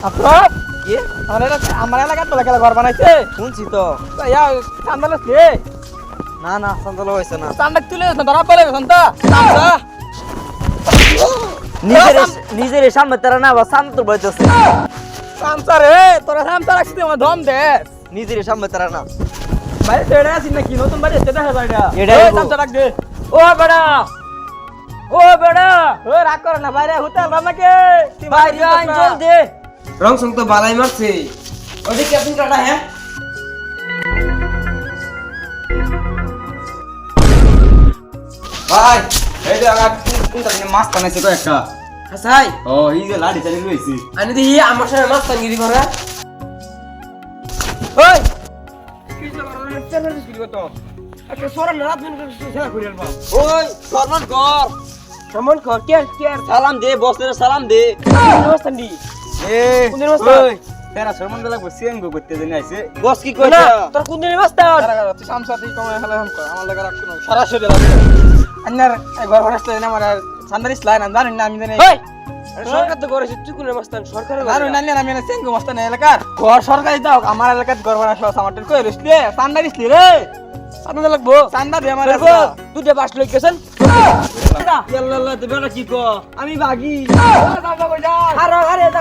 আফরাত কি আমার এলাকার তো লেখা ঘর বানাইছে শুনছি তো চান্দাল আছে না না সন্তালো হয়েছে না চান্দাক তুলে ধরা পড়ে গেছেন তো চান্দা নিজের সামনে তারা না আবার সামনে তোর বইতেছে চামচা রে তোরা চামচা রাখছিস আমার দম দে নিজের সামনে তারা না ভাই সেটা আছিস নাকি নতুন বাড়ি এসে দেখা যায় এটা এটাই এই হবো। চামচা রাখ দে ও বেড়া ও বেড়া ও রাগ করে না বাইরে হোটেল রান্নাকে ভাই যাই জল দে রং সং তো বালাই মারছে ওদিকে আপনি কাটা হ্যাঁ ভাই এই যে আগা কোনটা নিয়ে মাছ টানাইছে কয়েকটা হাসাই ও এই যে লাড়ি চালিয়ে রইছি আমি দেখি আমার সাথে মাছ টাঙ্গিরি করে ওই কিছু করে চ্যানেল শুরু করতো একটা সরল রাত দিন সেটা করে আলবা ওই সম্মান কর কেমন কর কে সালাম দে বসের সালাম দে নমস্কার দি এ কোন দিন মাস্টার? ওই তেরা সম্মান লাগবে সিএনগো করতে জানি আইছে বস কি কইছে তোর কোন দিন মাস্টার তুই সামসা তুই কমে হেলে হাম কর আমার লাগা রাখছো না সরাসরি লাগবে আন্নার ঘর ঘর আসতে না আমার সান্দারিস লাইন আমি জানি না আমি জানি এই সরকার তো করেছে তুই কোন মাস্তান সরকারের জানি না আমি না সেঙ্গো মস্ত না এলাকার ঘর সরকারি দাও আমার এলাকার ঘর ভাড়া সহ আমার টেন কই রইছলে সান্দারিস রে সান্দা লাগবো সান্দা দে আমার তুই যে বাস লই গেছেন আল্লাহ তুমি না কি কো আমি ভাগি হারো আরে দা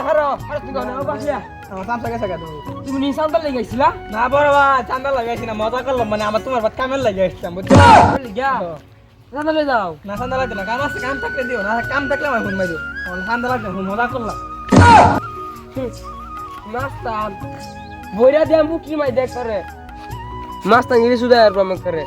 হারো আরে তুই কোন বাসিয়া আমার সামসা গেছে গা তুমি তুমি নি সান্তাল লই গেছিলা না বড় বা চান্দা লাগাইছি না মজা করলাম মানে আমার তোমার বাদ কামেল লাগাইছিলাম বুঝছো বলি গা সান্তাল লই যাও না চান্দা লাগবে না কাম আছে কাম থাকলে দিও না কাম থাকলে আমার ফোন মাইরো আমার চান্দা লাগবে না মজা করলাম মাস্তান বইরা দিয়া মুখি মাই দেখ করে মাস্তান গিরি সুদা আর প্রমাণ করে